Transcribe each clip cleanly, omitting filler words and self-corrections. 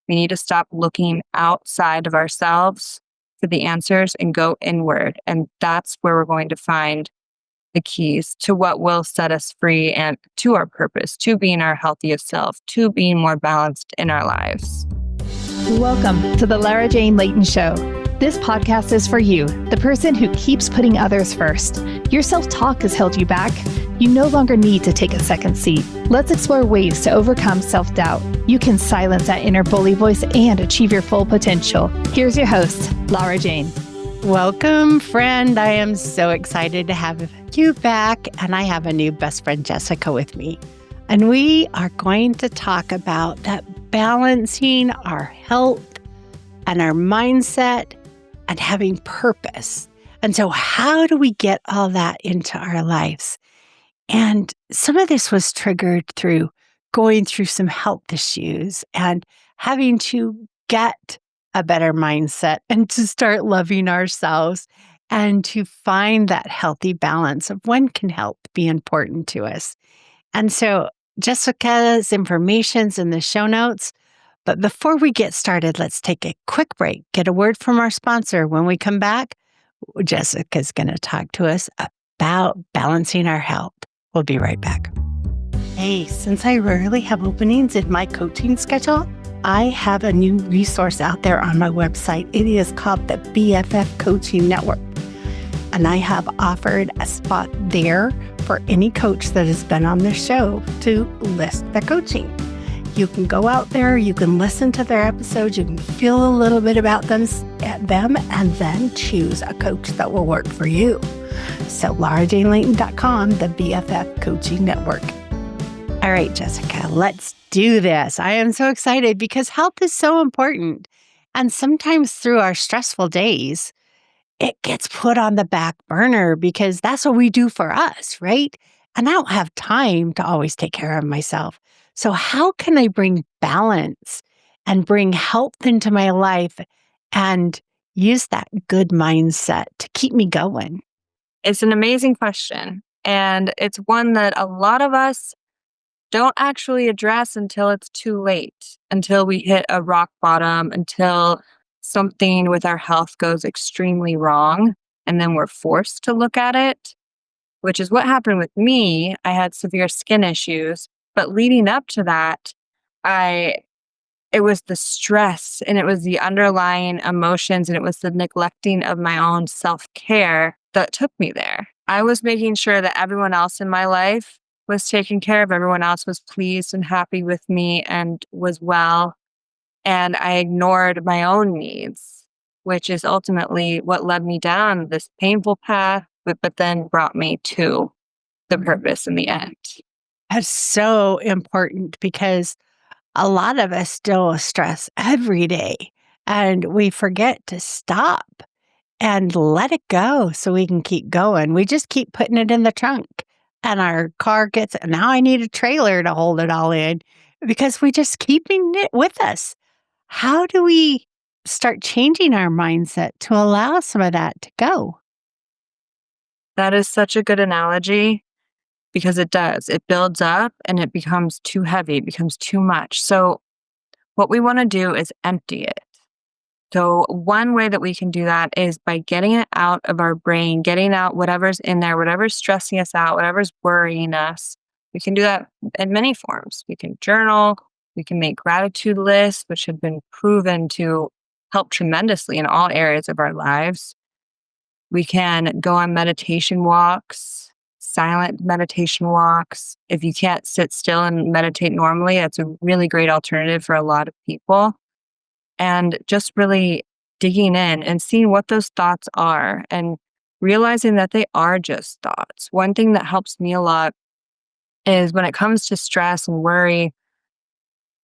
We need to stop looking outside of ourselves for the answers and go inward. And that's where we're going to find the keys to what will set us free and to our purpose, to being our healthiest self, to being more balanced in our lives. Welcome to the Lara Jane Layton Show. This podcast is for you, the person who keeps putting others first. Your self-talk has held you back. You no longer need to take a second seat. Let's explore ways to overcome self-doubt. You can silence that inner bully voice and achieve your full potential. Here's your host, Lara Jane. Welcome, friend. I am so excited to have you back. And I have a new best friend, Jessica, with me. And we are going to talk about that balancing our health and our mindset and having purpose. And so how do we get all that into our lives? And some of this was triggered through going through some health issues and having to get a better mindset and to start loving ourselves and to find that healthy balance of when can health be important to us. And so Jessica's information's in the show notes. But before we get started, let's take a quick break, get a word from our sponsor. When we come back, Jessica's going to talk to us about balancing our health. We'll be right back. Hey, since I rarely have openings in my coaching schedule, I have a new resource out there on my website. It is called the BFF Coaching Network. And I have offered a spot there for any coach that has been on the show to list the coaching. You can go out there, you can listen to their episodes, you can feel a little bit about them, and then choose a coach that will work for you. So LaraJaneLayton.com, the BFF Coaching Network. All right, Jessica, let's do this. I am so excited because health is so important. And sometimes through our stressful days, it gets put on the back burner because that's what we do for us, right? And I don't have time to always take care of myself. So how can I bring balance and bring health into my life and use that good mindset to keep me going? It's an amazing question. And it's one that a lot of us don't actually address until it's too late, until we hit a rock bottom, until something with our health goes extremely wrong. And then we're forced to look at it, which is what happened with me. I had severe skin issues. But leading up to that, it was the stress and it was the underlying emotions and it was the neglecting of my own self-care that took me there. I was making sure that everyone else in my life was taken care of. Everyone else was pleased and happy with me and was well. And I ignored my own needs, which is ultimately what led me down this painful path, but then brought me to the purpose in the end. That's so important because a lot of us deal with stress every day and we forget to stop and let it go so we can keep going. We just keep putting it in the trunk and our car gets, now I need a trailer to hold it all in because we just keeping it with us. How do we start changing our mindset to allow some of that to go? That is such a good analogy. Because it does. It builds up and it becomes too heavy, it becomes too much. So what we want to do is empty it. So one way that we can do that is by getting it out of our brain, getting out whatever's in there, whatever's stressing us out, whatever's worrying us. We can do that in many forms. We can journal, we can make gratitude lists, which have been proven to help tremendously in all areas of our lives. We can go on meditation walks, silent meditation walks. If you can't sit still and meditate normally, that's a really great alternative for a lot of people. And just really digging in and seeing what those thoughts are and realizing that they are just thoughts. One thing that helps me a lot is when it comes to stress and worry,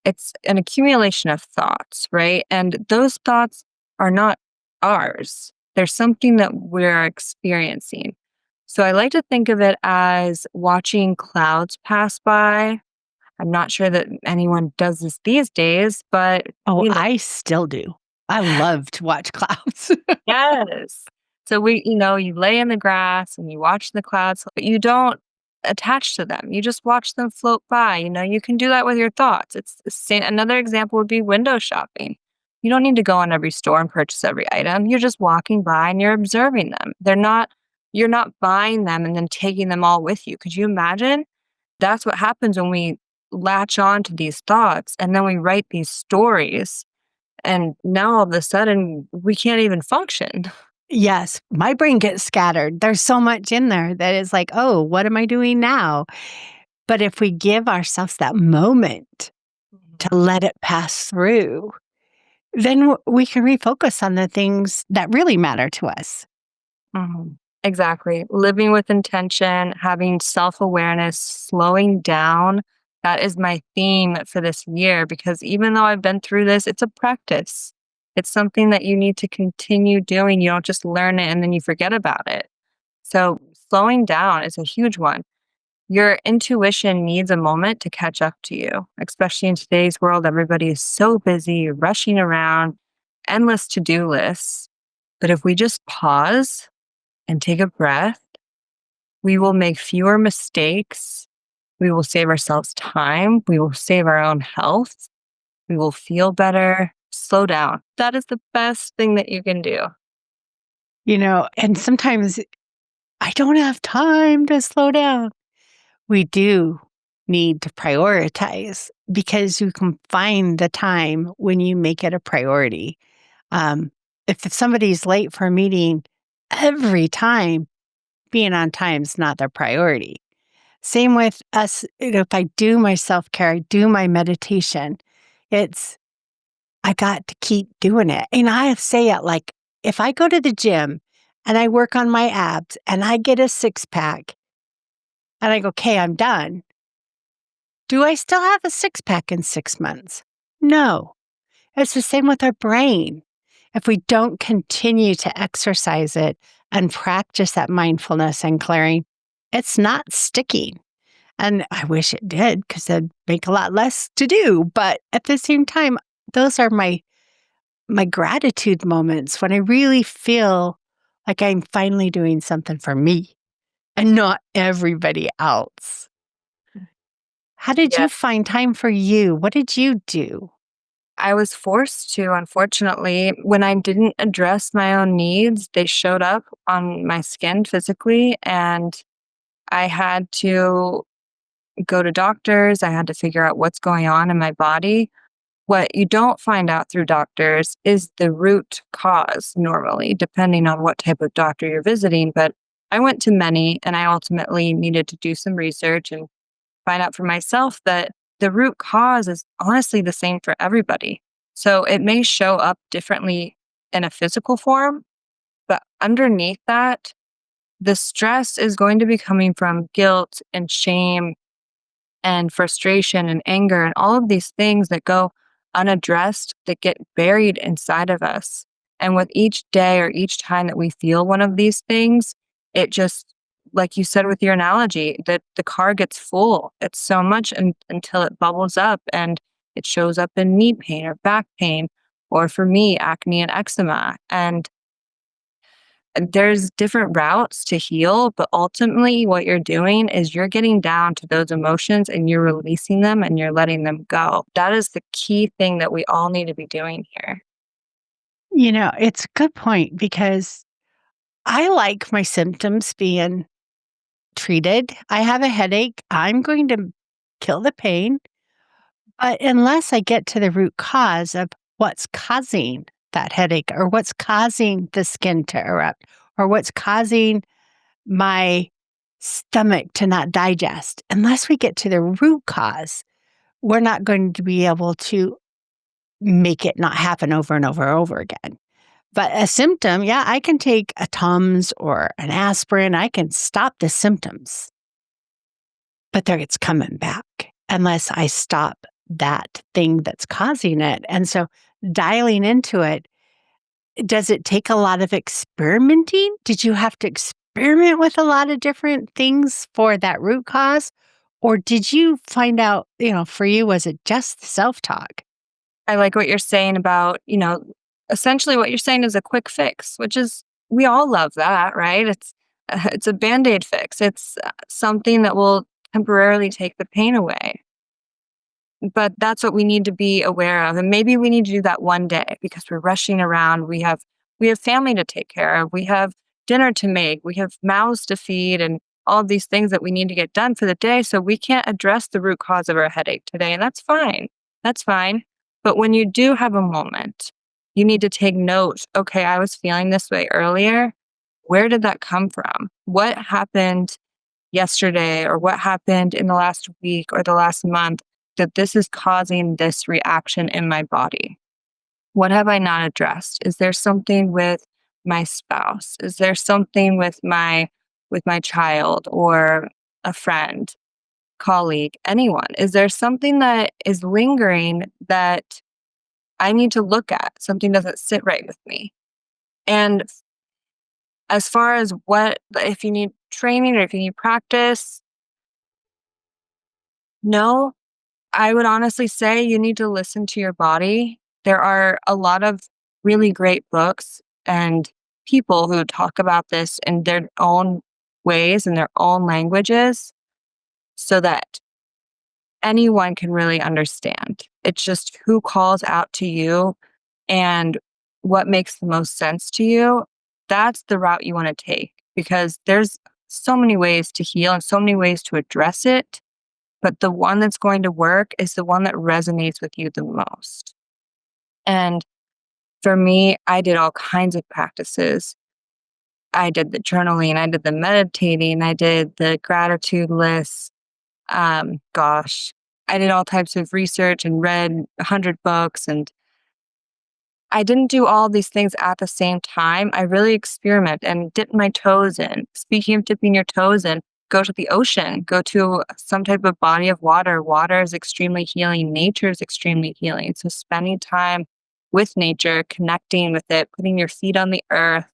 it's an accumulation of thoughts, right? And those thoughts are not ours. They're something that we're experiencing. So I like to think of it as watching clouds pass by. I'm not sure that anyone does this these days, but I still do. I love to watch clouds. Yes. So you lay in the grass and you watch the clouds, but you don't attach to them. You just watch them float by. You can do that with your thoughts. It's the same. Another example would be window shopping. You don't need to go in every store and purchase every item. You're just walking by and you're observing them. You're not buying them and then taking them all with you. Could you imagine? That's what happens when we latch on to these thoughts and then we write these stories. And now all of a sudden we can't even function. Yes, my brain gets scattered. There's so much in there that is like, oh, what am I doing now? But if we give ourselves that moment to let it pass through, then we can refocus on the things that really matter to us. Mhm. Exactly. Living with intention, having self awareness, slowing down. That is my theme for this year because even though I've been through this, it's a practice. It's something that you need to continue doing. You don't just learn it and then you forget about it. So, slowing down is a huge one. Your intuition needs a moment to catch up to you, especially in today's world. Everybody is so busy, rushing around, endless to do lists. But if we just pause and take a breath, we will make fewer mistakes. We will save ourselves time. We will save our own health. We will feel better. Slow down. That is the best thing that you can do. And sometimes I don't have time to slow down. We do need to prioritize because you can find the time when you make it a priority. Um, if somebody's late for a meeting, every time being on time is not their priority. Same with us. If I do my self care, I do my meditation, it's, I got to keep doing it. And I say it like, if I go to the gym and I work on my abs and I get a six pack and I go, okay, I'm done. Do I still have a six pack in 6 months? No. It's the same with our brain. If we don't continue to exercise it and practice that mindfulness and clearing, it's not sticking. And I wish it did because it'd make a lot less to do. But at the same time, those are my gratitude moments when I really feel like I'm finally doing something for me and not everybody else. How did Yeah. you find time for you? What did you do? I was forced to, unfortunately. When I didn't address my own needs, they showed up on my skin physically, and I had to go to doctors. I had to figure out what's going on in my body. What you don't find out through doctors is the root cause normally, depending on what type of doctor you're visiting. But I went to many, and I ultimately needed to do some research and find out for myself that the root cause is honestly the same for everybody. So it may show up differently in a physical form, but underneath that, the stress is going to be coming from guilt and shame and frustration and anger and all of these things that go unaddressed that get buried inside of us. And with each day or each time that we feel one of these things, it just, like you said with your analogy, that the car gets full. It's so much until it bubbles up and it shows up in knee pain or back pain, or for me, acne and eczema. And there's different routes to heal, but ultimately what you're doing is you're getting down to those emotions and you're releasing them and you're letting them go. That is the key thing that we all need to be doing here. It's a good point because I like my symptoms being treated. I have a headache. I'm going to kill the pain. But unless I get to the root cause of what's causing that headache or what's causing the skin to erupt or what's causing my stomach to not digest, unless we get to the root cause, we're not going to be able to make it not happen over and over and over again. But a symptom, yeah, I can take a Tums or an aspirin. I can stop the symptoms, but there it's coming back unless I stop that thing that's causing it. And so dialing into it, does it take a lot of experimenting? Did you have to experiment with a lot of different things for that root cause? Or did you find out, for you, was it just self-talk? I like what you're saying about, essentially what you're saying is a quick fix, which is, we all love that, right? it's a Band-Aid fix. It's something that will temporarily take the pain away. But that's what we need to be aware of. And maybe we need to do that one day because we're rushing around. We have family to take care of. We have dinner to make. We have mouths to feed and all of these things that we need to get done for the day. So we can't address the root cause of our headache today. And that's fine. That's fine. But when you do have a moment, you need to take note. Okay, I was feeling this way earlier. Where did that come from? What happened yesterday or what happened in the last week or the last month that this is causing this reaction in my body? What have I not addressed? Is there something with my spouse? Is there something with my child or a friend, colleague, anyone? Is there something that is lingering that I need to look at? Something doesn't sit right with me. And as far as what if you need training or if you need practice, no, I would honestly say you need to listen to your body. There are a lot of really great books and people who talk about this in their own ways, in their own languages, so that anyone can really understand. It's just who calls out to you and what makes the most sense to you. That's the route you want to take because there's so many ways to heal and so many ways to address it. But the one that's going to work is the one that resonates with you the most. And for me, I did all kinds of practices. I did the journaling, I did the meditating, I did the gratitude lists. Gosh, I did all types of research and read 100 books. And I didn't do all these things at the same time. I really experiment and dip my toes in. Speaking of dipping your toes in, go to the ocean, go to some type of body of water. Water is extremely healing. Nature is extremely healing. So spending time with nature, connecting with it, putting your feet on the earth,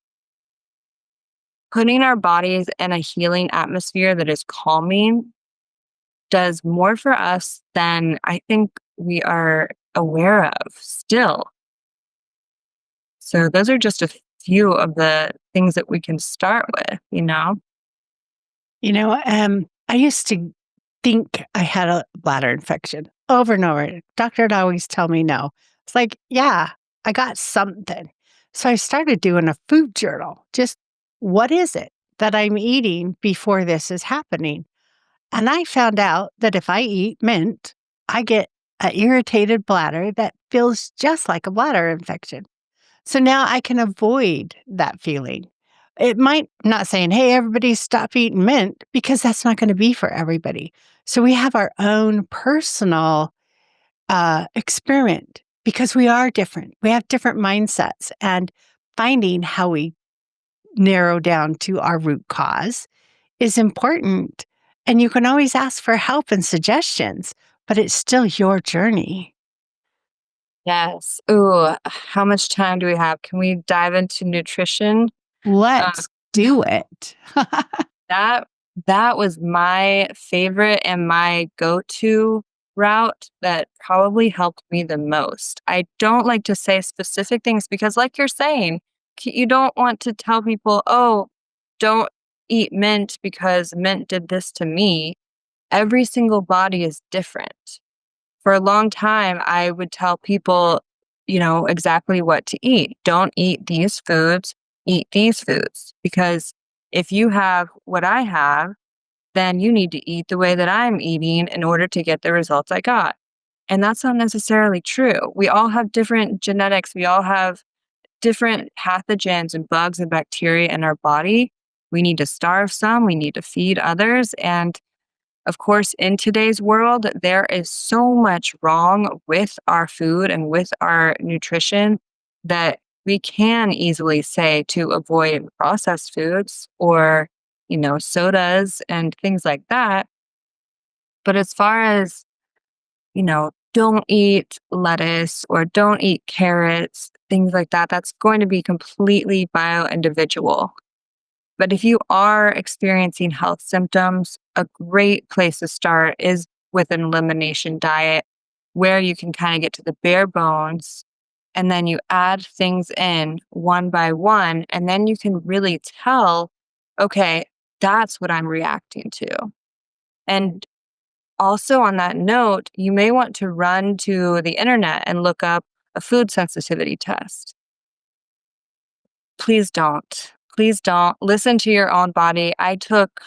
putting our bodies in a healing atmosphere that is calming does more for us than I think we are aware of still. So those are just a few of the things that we can start with. I used to think I had a bladder infection over and over. Doctor would always tell me no. It's like, yeah, I got something. So I started doing a food journal. Just what is it that I'm eating before this is happening? And I found out that if I eat mint, I get an irritated bladder that feels just like a bladder infection. So now I can avoid that feeling. It might, I'm not saying, hey, everybody stop eating mint, because that's not going to be for everybody. So we have our own personal experiment because we are different. We have different mindsets, and finding how we narrow down to our root cause is important. And you can always ask for help and suggestions, but it's still your journey. Yes. Ooh, how much time do we have? Can we dive into nutrition? Uh, Let's do it. that that was my favorite and my go-to route that probably helped me the most. I don't like to say specific things because like you're saying, you don't want to tell people, "Oh, don't eat mint because mint did this to me." Every single body is different. For a long time, I would tell people, exactly what to eat. Don't eat these foods, eat these foods. Because if you have what I have, then you need to eat the way that I'm eating in order to get the results I got. And that's not necessarily true. We all have different genetics. We all have different pathogens and bugs and bacteria in our body. We need to starve some, we need to feed others. And of course, in today's world, there is so much wrong with our food and with our nutrition that we can easily say to avoid processed foods or, sodas and things like that. But as far as, don't eat lettuce or don't eat carrots, things like that, that's going to be completely bio individual. But if you are experiencing health symptoms, a great place to start is with an elimination diet where you can kind of get to the bare bones and then you add things in one by one. And then you can really tell Okay, that's what I'm reacting to. And also, on that note, you may want to run to the internet and look up a food sensitivity test. Please don't. Please don't. Listen to your own body. I took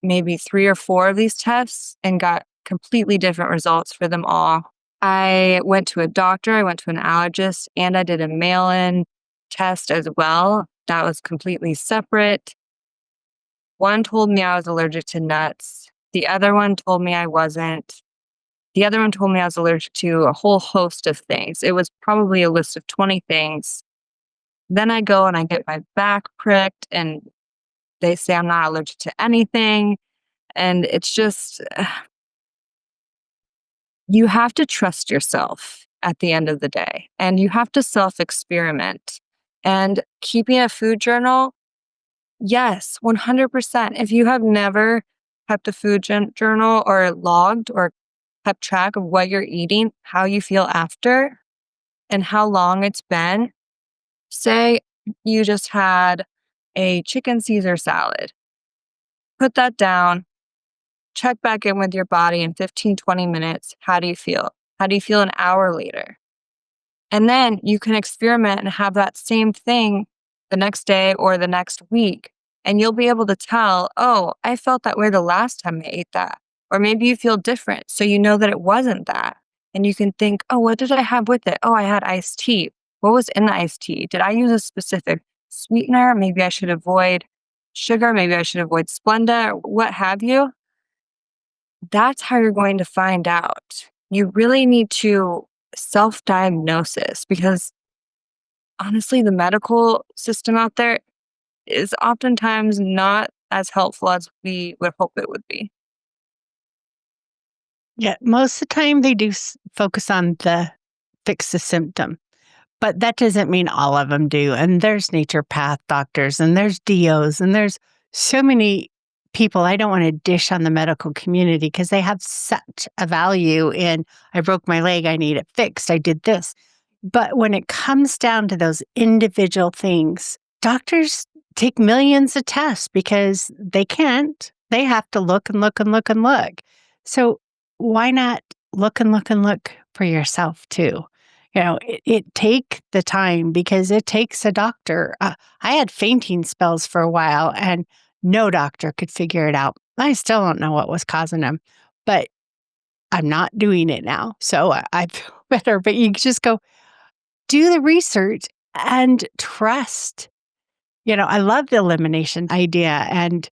maybe 3 or 4 of these tests and got completely different results for them all. I went to a doctor, I went to an allergist, and I did a mail in test as well. That was completely separate. One told me I was allergic to nuts. The other one told me I wasn't. The other one told me I was allergic to a whole host of things. It was probably a list of 20 things. Then I go and I get my back pricked, and they say I'm not allergic to anything. And it's just, you have to trust yourself at the end of the day, and you have to self experiment. And keeping a food journal, yes, 100%. If you have never kept a journal or logged or kept track of what you're eating, how you feel after, and how long it's been, say you just had a chicken Caesar salad, put that down, check back in with your body in 15, 20 minutes. How do you feel? How do you feel an hour later? And then you can experiment and have that same thing the next day or the next week. And you'll be able to tell, oh, I felt that way the last time I ate that. Or maybe you feel different. So you know that it wasn't that. And you can think, oh, what did I have with it? Oh, I had iced tea. What was in the iced tea? Did I use a specific sweetener? Maybe I should avoid sugar. Maybe I should avoid Splenda, what have you. That's how you're going to find out. You really need to self-diagnosis, because honestly, the medical system out there is oftentimes not as helpful as we would hope it would be. Yeah, most of the time they do focus on the fix the symptom, but that doesn't mean all of them do. And there's naturopath doctors and there's DOs and there's so many people. I don't want to dish on the medical community because they have such a value in I broke my leg, I need it fixed, I did this. But when it comes down to those individual things, doctors take millions of tests because they can't. They have to look and look and look and look. So why not look and look and look for yourself too? It take the time because it takes a doctor. I had fainting spells for a while and no doctor could figure it out. I still don't know what was causing them, but I'm not doing it now. So I feel better, but you just go do the research and trust. I love the elimination idea and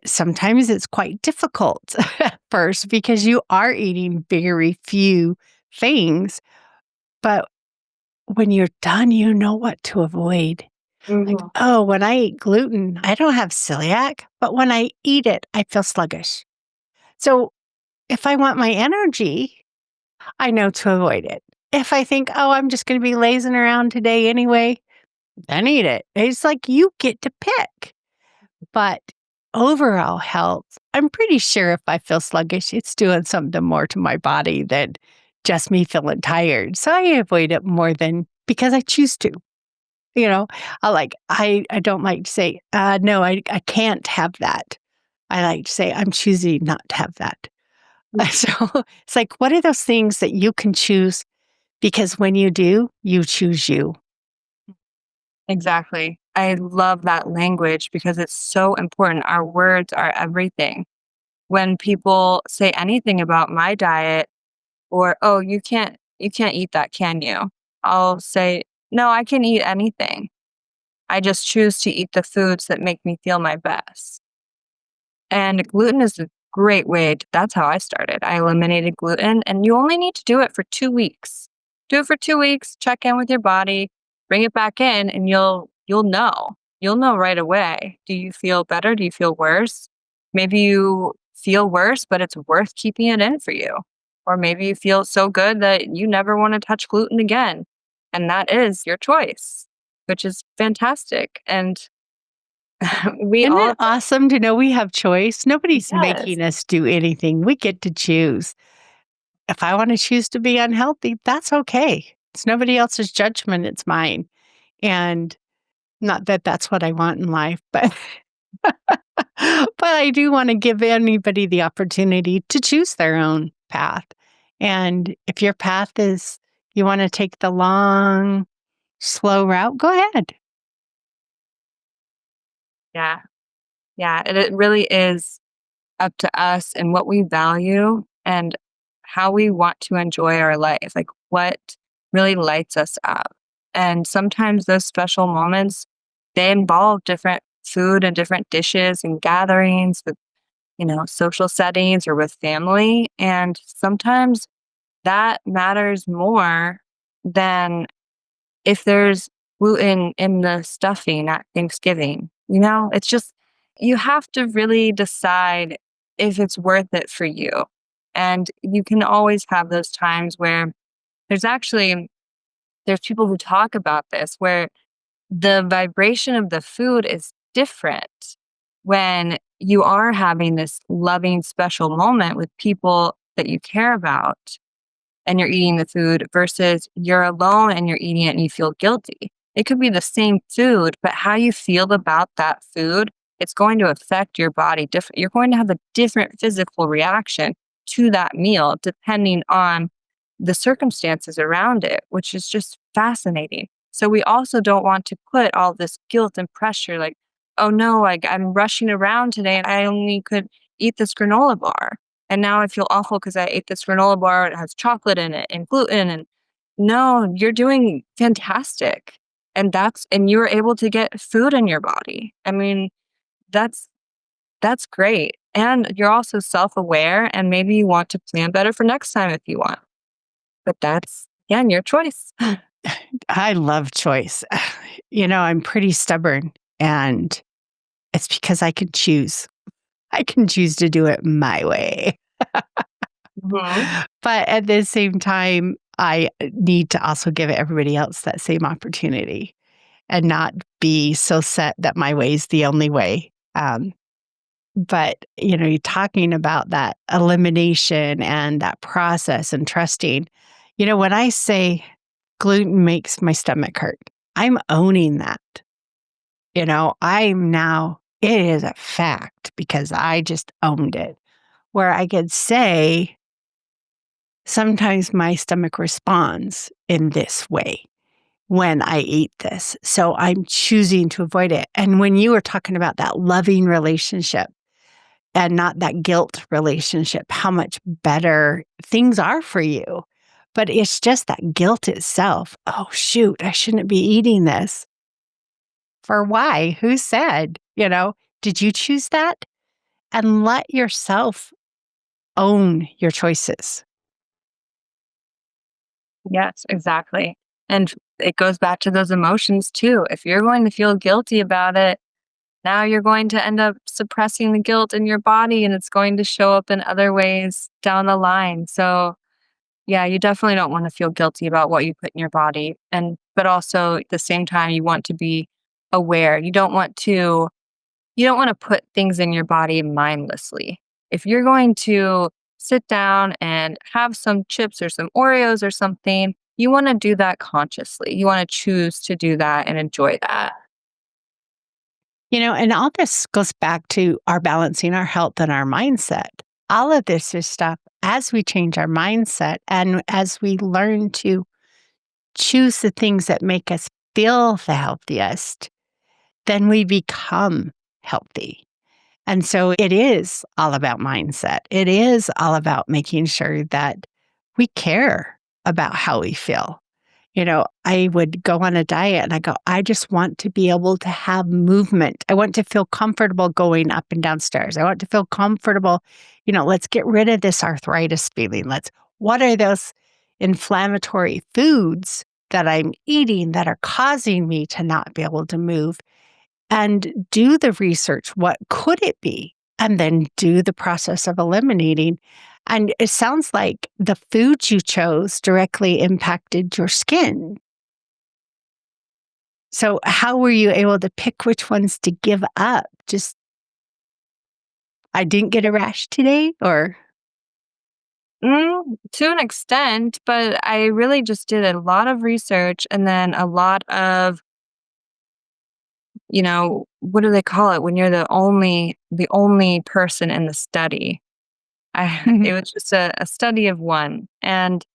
sometimes it's quite difficult at first because you are eating very few things, but when you're done, you know what to avoid. Like, Mhm. oh, when I eat gluten, I don't have celiac, but when I eat it, I feel sluggish. So if I want my energy, I know to avoid it. If I think, oh, I'm just going to be lazing around today anyway, then eat it. It's like you get to pick. But overall health, I'm pretty sure if I feel sluggish, it's doing something more to my body than just me feeling tired. So I avoid it more than because I choose to. I don't like to say, no, I can't have that. I like to say, I'm choosing not to have that. So it's like, what are those things that you can choose? Because when you do, you choose you. Exactly. I love that language because it's so important. Our words are everything. When people say anything about my diet or, oh, you can't eat that, can you? I'll say, no, I can eat anything. I just choose to eat the foods that make me feel my best. And gluten is a great way. That's how I started. I eliminated gluten, and you only need to do it for 2 weeks. Do it for 2 weeks, check in with your body, bring it back in, and you'll know. You'll know right away. Do you feel better? Do you feel worse? Maybe you feel worse, but it's worth keeping it in for you. Or maybe you feel so good that you never want to touch gluten again. And that is your choice, which is fantastic. And we Isn't all it awesome to know we have choice? Nobody's yes. making us do anything. We get to choose. If I want to choose to be unhealthy, that's okay. It's nobody else's judgment, it's mine. And not that that's what I want in life, but But I do want to give anybody the opportunity to choose their own path. And if your path is you want to take the long, slow route, go ahead. Yeah. Yeah. And it really is up to us and what we value and how we want to enjoy our life, like what really lights us up. And sometimes those special moments, they involve different food and different dishes and gatherings with, social settings or with family. And sometimes that matters more than if there's gluten in the stuffing at Thanksgiving. It's just, you have to really decide if it's worth it for you. And you can always have those times where there's actually, there's people who talk about this where the vibration of the food is different when you are having this loving, special moment with people that you care about and you're eating the food versus you're alone and you're eating it and you feel guilty. It could be the same food, but how you feel about that food, it's going to affect your body different. You're going to have a different physical reaction to that meal depending on the circumstances around it, which is just fascinating. So we also don't want to put all this guilt and pressure like, oh no, like I'm rushing around today and I only could eat this granola bar. And now I feel awful because I ate this granola bar. It has chocolate in it and gluten. And no, you're doing fantastic. And you were able to get food in your body. I mean, that's that's great. And you're also self-aware and maybe you want to plan better for next time if you want. But that's again your choice. I love choice. I'm pretty stubborn, and it's because I can choose. I can choose to do it my way. Mhm. But at the same time, I need to also give everybody else that same opportunity and not be so set that my way is the only way. But, you're talking about that elimination and that process and trusting. When I say gluten makes my stomach hurt, I'm owning that. It is a fact because I just owned it. Where I could say, sometimes my stomach responds in this way when I eat this. So I'm choosing to avoid it. And when you were talking about that loving relationship, and not that guilt relationship, how much better things are for you. But it's just that guilt itself. Oh, shoot, I shouldn't be eating this. For why? Who said? Did you choose that? And let yourself own your choices. Yes, exactly. And it goes back to those emotions too. If you're going to feel guilty about it, now you're going to end up suppressing the guilt in your body and it's going to show up in other ways down the line. So, yeah, you definitely don't want to feel guilty about what you put in your body. But also at the same time you want to be aware. You don't want to put things in your body mindlessly. If you're going to sit down and have some chips or some Oreos or something, you want to do that consciously. You want to choose to do that and enjoy that. And all this goes back to our balancing our health and our mindset. All of this is stuff as we change our mindset and as we learn to choose the things that make us feel the healthiest, then we become healthy. And so it is all about mindset. It is all about making sure that we care about how we feel. I would go on a diet and I go, I just want to be able to have movement. I want to feel comfortable going up and down stairs. I want to feel comfortable. Let's get rid of this arthritis feeling. What are those inflammatory foods that I'm eating that are causing me to not be able to move? And do the research. What could it be? And then do the process of eliminating. And it sounds like the foods you chose directly impacted your skin. So, how were you able to pick which ones to give up? Just, I didn't get a rash today, or To an extent, but I really just did a lot of research and then a lot of what do they call it when you're the only person in the study? It was just a study of one. And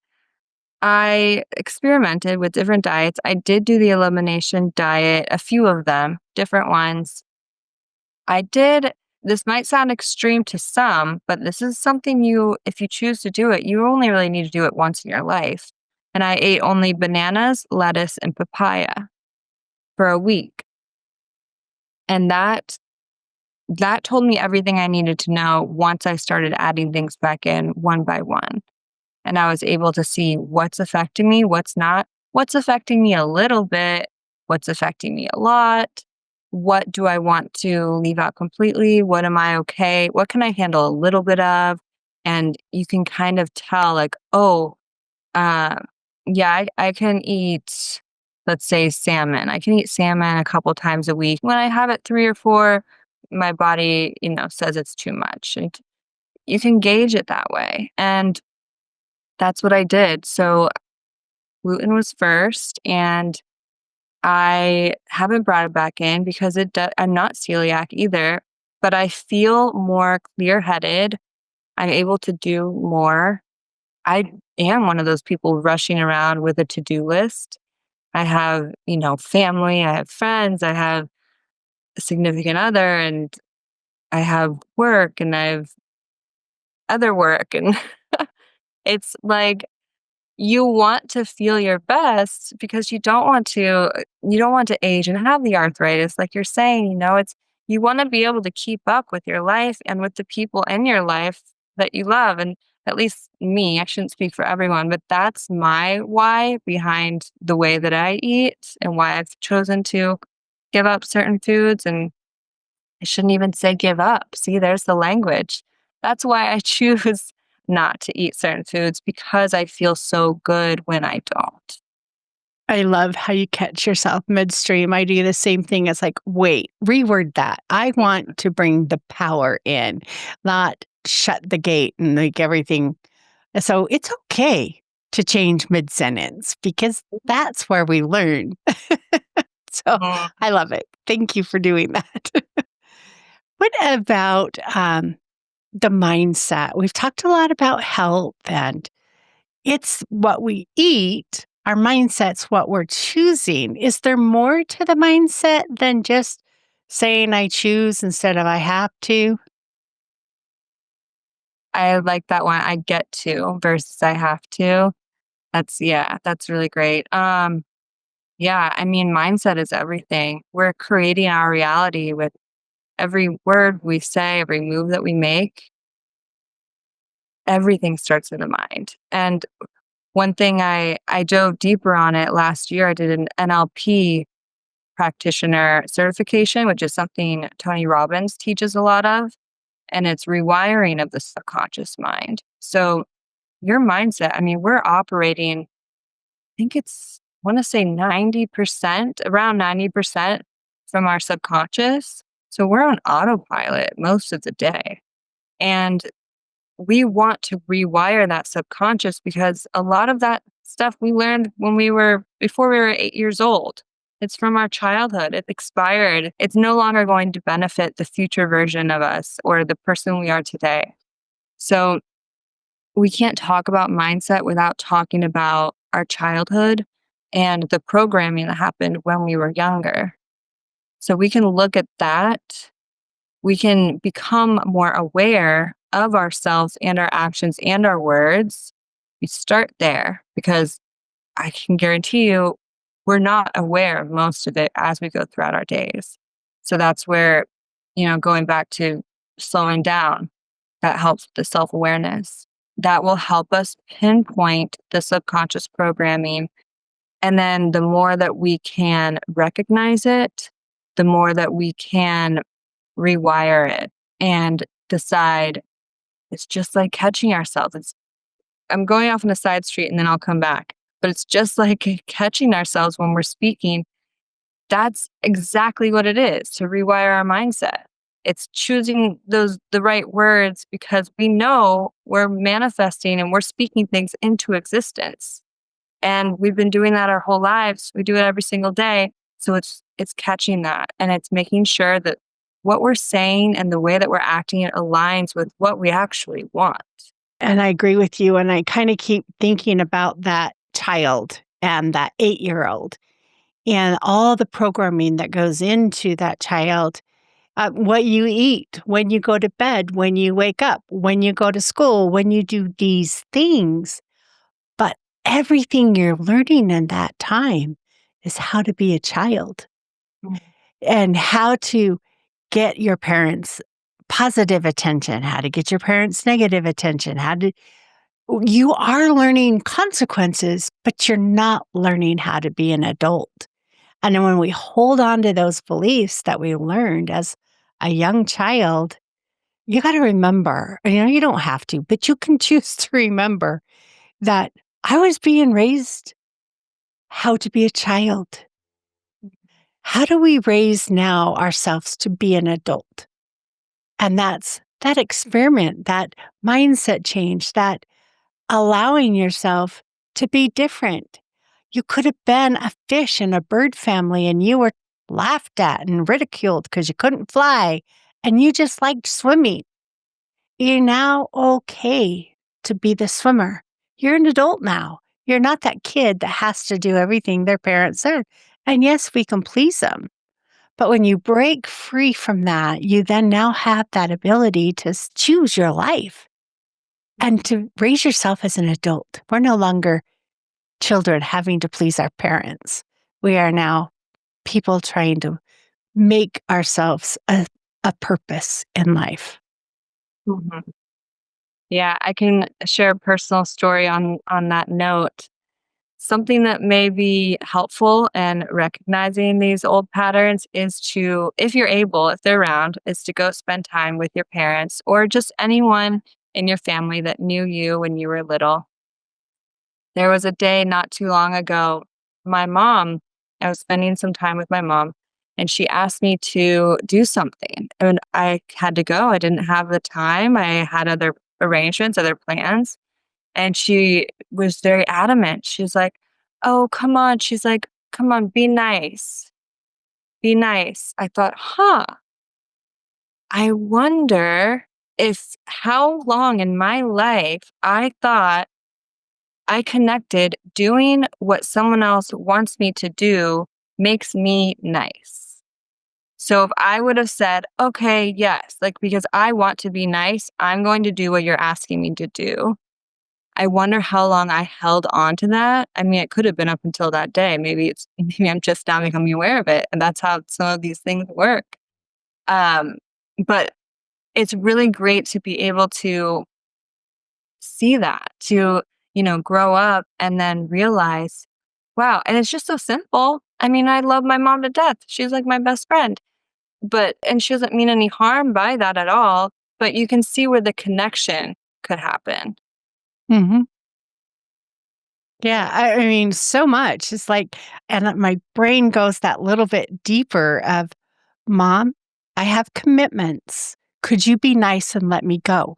I experimented with different diets. I did do the elimination diet, a few of them, different ones. This might sound extreme to some, but this is something if you choose to do it, you only really need to do it once in your life. And I ate only bananas, lettuce, and papaya for a week. And that told me everything I needed to know once I started adding things back in one by one. And I was able to see what's affecting me, what's not, what's affecting me a little bit, what's affecting me a lot, what do I want to leave out completely, what am I okay, what can I handle a little bit of? And you can kind of tell, like, oh, uh, yeah, I can eat, let's say, salmon. I can eat salmon a couple times a week. When I have it three or four, my body, says it's too much. And you can gauge it that way. And that's what I did. So gluten was first, and I haven't brought it back in because I'm not celiac either, but I feel more clear headed. I'm able to do more. I am one of those people rushing around with a to-do list. I have, family, I have friends, I have a significant other, and I have work, and I have other work. And it's like, you want to feel your best because you don't want to age and have the arthritis. Like you're saying, you want to be able to keep up with your life and with the people in your life that you love. And at least me, I shouldn't speak for everyone, but that's my why behind the way that I eat and why I've chosen to give up certain foods. And I shouldn't even say give up. See, there's the language. That's why I choose not to eat certain foods, because I feel so good when I don't. I love how you catch yourself midstream. I do the same thing. It's like, wait, reword that. I want to bring the power in, not shut the gate and like everything. So it's okay to change mid sentence because that's where we learn. So Mhm. I love it. Thank you for doing that. What about the mindset? We've talked a lot about health, and it's what we eat. Our mindset's what we're choosing. Is there more to the mindset than just saying I choose instead of I have to? I like that one. I get to versus I have to. That's really great. Yeah, I mean, mindset is everything. We're creating our reality with every word we say, every move that we make. Everything starts in the mind. And one thing I dove deeper on it last year. I did an NLP practitioner certification, which is something Tony Robbins teaches a lot of, and it's rewiring of the subconscious mind. So your mindset, I mean, we're operating, I think I want to say 90%, around 90% from our subconscious. So we're on autopilot most of the day. And we want to rewire that subconscious because a lot of that stuff we learned before we were 8 years old. It's from our childhood. It expired. It's no longer going to benefit the future version of us or the person we are today. So we can't talk about mindset without talking about our childhood and the programming that happened when we were younger. So we can look at that. We can become more aware of ourselves and our actions and our words. We start there because I can guarantee you we're not aware of most of it as we go throughout our days. So that's where, going back to slowing down, that helps with the self awareness. That will help us pinpoint the subconscious programming. And then the more that we can recognize it, the more that we can rewire it and decide it's just like catching ourselves. I'm going off on a side street and then I'll come back. But it's just like catching ourselves when we're speaking. That's exactly what it is, to rewire our mindset. It's choosing the right words because we know we're manifesting and we're speaking things into existence. And we've been doing that our whole lives. We do it every single day. So it's catching that, and it's making sure that what we're saying and the way that we're acting it aligns with what we actually want. And I agree with you. And I kind of keep thinking about that child and that 8-year-old and all the programming that goes into that child. What you eat, when you go to bed, when you wake up, when you go to school, when you do these things. But everything you're learning in that time is how to be a child Mm. and how to get your parents' positive attention, how to get your parents' negative attention, you are learning consequences, but you're not learning how to be an adult. And then when we hold on to those beliefs that we learned as a young child, you got to remember, you don't have to, but you can choose to remember that I was being raised how to be a child. How do we raise now ourselves to be an adult? And that's that experiment, that mindset change, that allowing yourself to be different. You could have been a fish in a bird family and you were laughed at and ridiculed because you couldn't fly and you just liked swimming. You're now okay to be the swimmer. You're an adult now. You're not that kid that has to do everything their parents said. And yes, we can please them. But when you break free from that, you then now have that ability to choose your life and to raise yourself as an adult. We're no longer children having to please our parents. We are now people trying to make ourselves a purpose in life. Mhm. Yeah, I can share a personal story on that note. Something that may be helpful in recognizing these old patterns is to, if you're able, if they're around, is to go spend time with your parents or just anyone in your family that knew you when you were little. There was a day not too long ago, my mom, I was spending some time with my mom, and she asked me to do something. And I had to go. I didn't have the time. I had other arrangements, other plans. And she was very adamant. She's like, "Oh, come on." She's like, "Come on, be nice. Be nice." I thought, I wonder if how long in my life I thought I connected doing what someone else wants me to do makes me nice. So if I would have said, okay, yes, like because I want to be nice, I'm going to do what you're asking me to do. I wonder how long I held on to that. I mean, it could have been up until that day. Maybe I'm just now becoming aware of it. And that's how some of these things work. Um, but it's really great to be able to see that, to, grow up and then realize, wow. And it's just so simple. I mean, I love my mom to death. She's like my best friend, and she doesn't mean any harm by that at all. But you can see where the connection could happen. Hmm. Yeah, I mean, so much. It's like, and my brain goes that little bit deeper of, Mom, I have commitments. Could you be nice and let me go?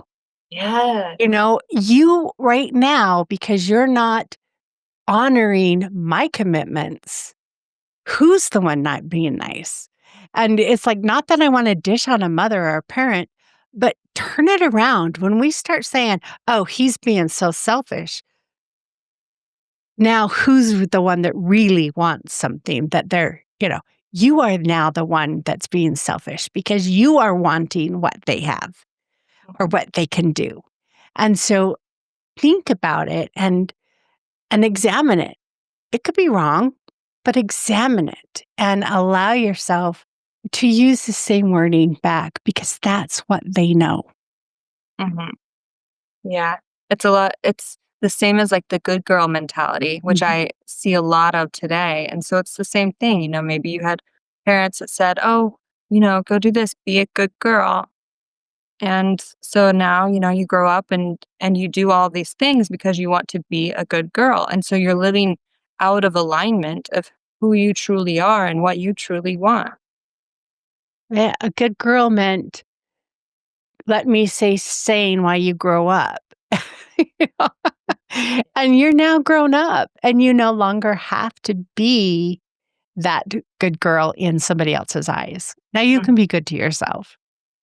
Yeah. You right now, because you're not honoring my commitments, who's the one not being nice? And it's like, not that I want to dish on a mother or a parent, but turn it around. When we start saying, oh, he's being so selfish, now who's the one that really wants something that you are now the one that's being selfish because you are wanting what they have or what they can do. And so think about it and examine it. It could be wrong, but examine it and allow yourself to use the same wording back because that's what they know. Mhm. Yeah. It's the same as like the good girl mentality, which Mhm. I see a lot of today. And so it's the same thing, maybe you had parents that said, "Oh, go do this, be a good girl." And so now, you grow up and you do all these things because you want to be a good girl. And so you're living out of alignment of who you truly are and what you truly want. Yeah, a good girl meant, let me say sane while you grow up. You know? And you're now grown up and you no longer have to be that good girl in somebody else's eyes. Now you Mm. can be good to yourself.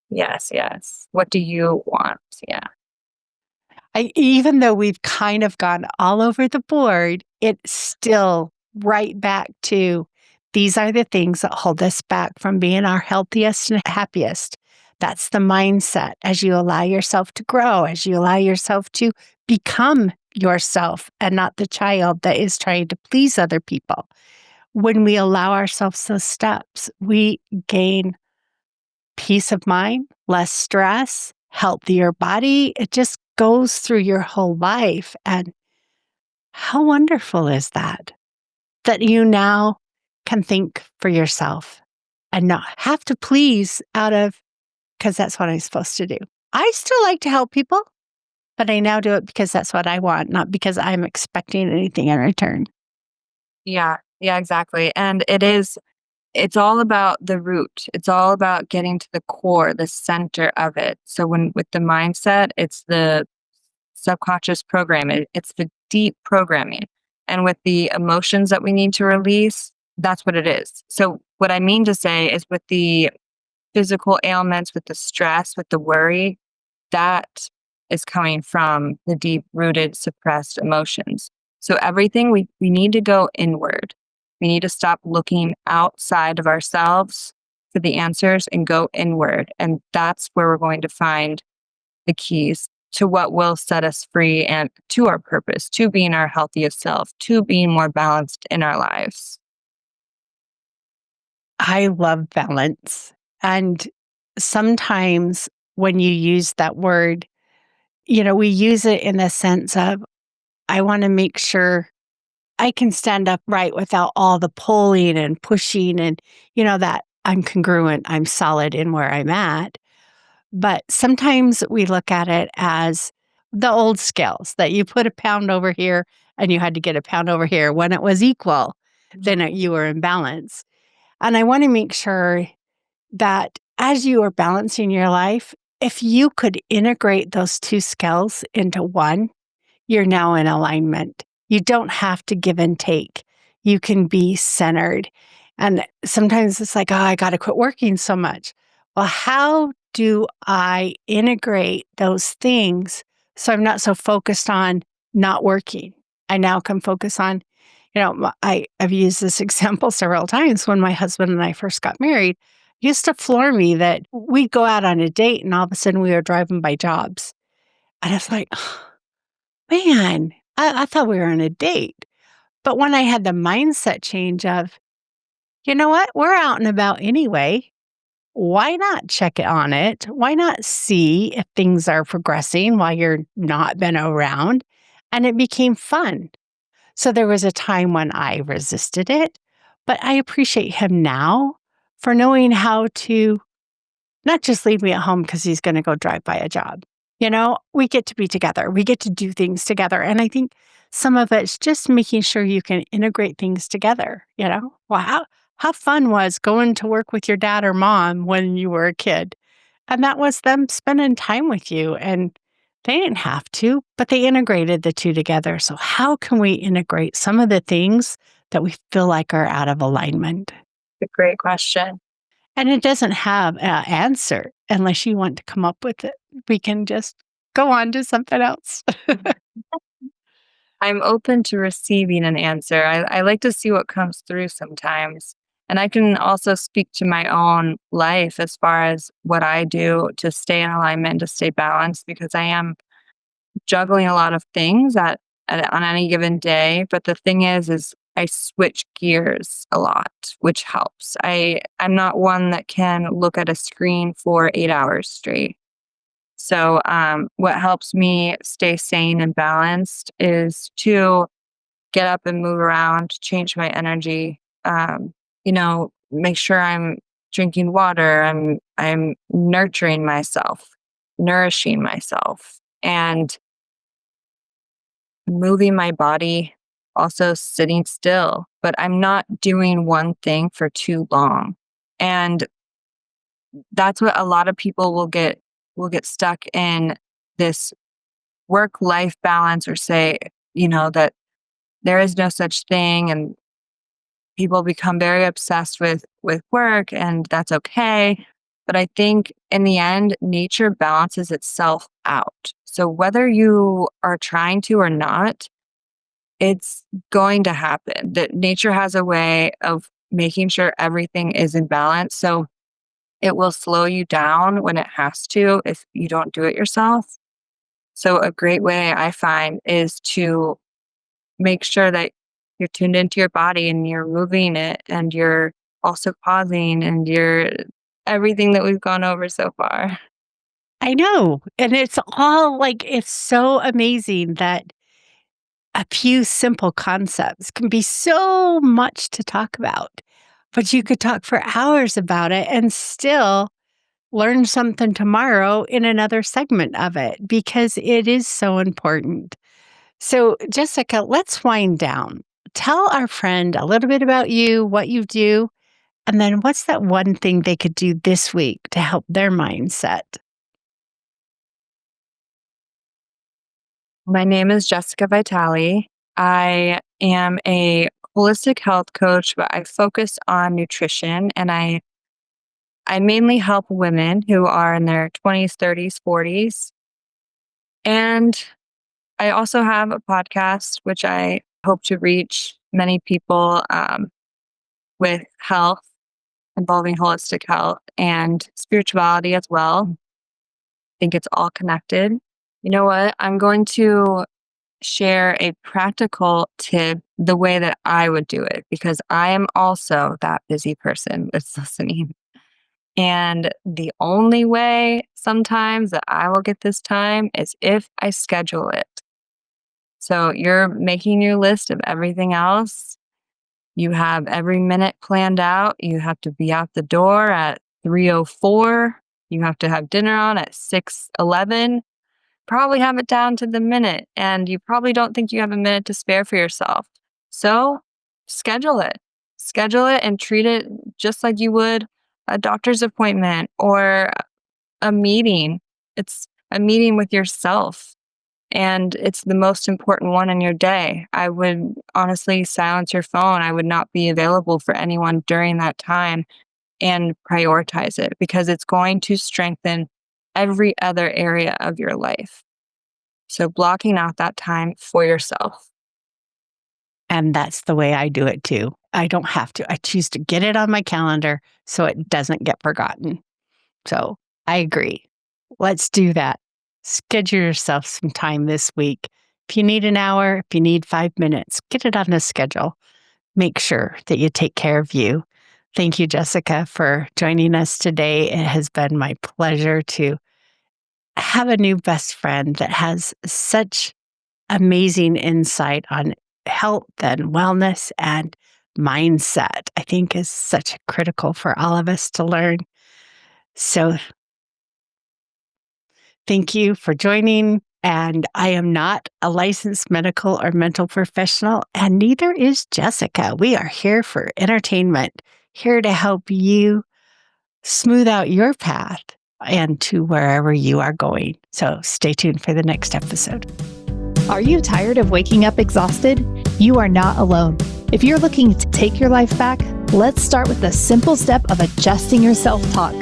Yes, yes. What do you want? Yeah. Even though we've kind of gone all over the board, it's still right back to these are the things that hold us back from being our healthiest and happiest. That's the mindset as you allow yourself to grow, as you allow yourself to become yourself and not the child that is trying to please other people. When we allow ourselves those steps, we gain peace of mind, less stress, healthier body. It just goes through your whole life. And how wonderful is that? That you now can think for yourself and not have to please out of, because that's what I'm supposed to do. I still like to help people, but I now do it because that's what I want, not because I'm expecting anything in return. Yeah. Yeah, exactly. And it's all about the root. It's all about getting to the core, the center of it. So when with the mindset, it's the subconscious programming. It's the deep programming. And with the emotions that we need to release, that's what it is. So what I mean to say is with the physical ailments, with the stress, with the worry, that is coming from the deep rooted suppressed emotions. So everything we need to go inward. We need to stop looking outside of ourselves for the answers and go inward. And that's where we're going to find the keys to what will set us free and to our purpose, to being our healthiest self, to being more balanced in our lives. I love balance. And sometimes when you use that word, we use it in the sense of, I want to make sure I can stand upright without all the pulling and pushing and, that I'm congruent, I'm solid in where I'm at. But sometimes we look at it as the old scales that you put a pound over here and you had to get a pound over here. When it was equal, then you were in balance. And I want to make sure that as you are balancing your life, if you could integrate those two scales into one, you're now in alignment. You don't have to give and take. You can be centered. And sometimes it's like, oh, I got to quit working so much. Well, how do I integrate those things so I'm not so focused on not working? I now can focus on, I've used this example several times when my husband and I first got married. It used to floor me that we'd go out on a date and all of a sudden we were driving by jobs. And I was like, man, I thought we were on a date. But when I had the mindset change of, you know what, we're out and about anyway. Why not check it on it? Why not see if things are progressing while you're not been around? And it became fun. So there was a time when I resisted it, but I appreciate him now for knowing how to not just leave me at home because he's going to go drive by a job. We get to be together. We get to do things together. And I think some of it's just making sure you can integrate things together. Well, how fun was going to work with your dad or mom when you were a kid? And that was them spending time with you. And they didn't have to, but they integrated the two together. So how can we integrate some of the things that we feel like are out of alignment? A great question. And it doesn't have an answer unless you want to come up with it. We can just go on to something else. I'm open to receiving an answer. I like to see what comes through sometimes. And I can also speak to my own life as far as what I do to stay in alignment, to stay balanced, because I am juggling a lot of things on any given day. But the thing is I switch gears a lot, which helps. I'm not one that can look at a screen for 8 hours straight. So what helps me stay sane and balanced is to get up and move around, change my energy. Make sure I'm drinking water. I'm nurturing myself, nourishing myself, and moving my body, also sitting still, but I'm not doing one thing for too long. And that's what a lot of people will get stuck in this work life balance or say, that there is no such thing and people become very obsessed with work, and that's okay. But I think in the end, nature balances itself out. So whether you are trying to or not, it's going to happen. That nature has a way of making sure everything is in balance. So it will slow you down when it has to if you don't do it yourself. So a great way I find is to make sure that you're tuned into your body and you're moving it and you're also pausing and you're everything that we've gone over so far. I know. And it's all like, it's so amazing that a few simple concepts can be so much to talk about, but you could talk for hours about it and still learn something tomorrow in another segment of it because it is so important. So, Jessica, let's wind down. Tell our friend a little bit about you, what you do, and then what's that one thing they could do this week to help their mindset? My name is Jessica Vitale. I am a holistic health coach, but I focus on nutrition and I mainly help women who are in their 20s, 30s, 40s. And I also have a podcast, which I hope to reach many people with health, involving holistic health and spirituality as well. I think it's all connected. You know what? I'm going to share a practical tip the way that I would do it because I am also that busy person that's listening. And the only way sometimes that I will get this time is if I schedule it. So you're making your list of everything else. You have every minute planned out. You have to be out the door at 3:04. You have to have dinner on at 6:11. Probably have it down to the minute, and you probably don't think you have a minute to spare for yourself. So schedule it. Schedule it and treat it just like you would a doctor's appointment or a meeting. It's a meeting with yourself, and it's the most important one in your day. I would honestly silence your phone. I would not be available for anyone during that time and prioritize it because it's going to strengthen every other area of your life. So blocking out that time for yourself. And that's the way I do it too. I don't have to. I choose to get it on my calendar so it doesn't get forgotten. So I agree. Let's do that. Schedule yourself some time this week. If you need an hour, if you need 5 minutes, get it on the schedule. Make sure that you take care of you. Thank you, Jessica, for joining us today. It has been my pleasure to have a new best friend that has such amazing insight on health and wellness and mindset. I think is such critical for all of us to learn. So thank you for joining. And I am not a licensed medical or mental professional, and neither is Jessica. We are here for entertainment, here to help you smooth out your path and to wherever you are going. So stay tuned for the next episode. Are you tired of waking up exhausted? You are not alone. If you're looking to take your life back, let's start with the simple step of adjusting your self-talk.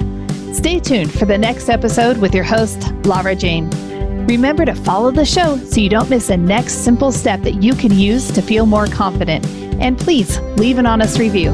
Stay tuned for the next episode with your host, Laura Jane. Remember to follow the show so you don't miss the next simple step that you can use to feel more confident. And please leave an honest review.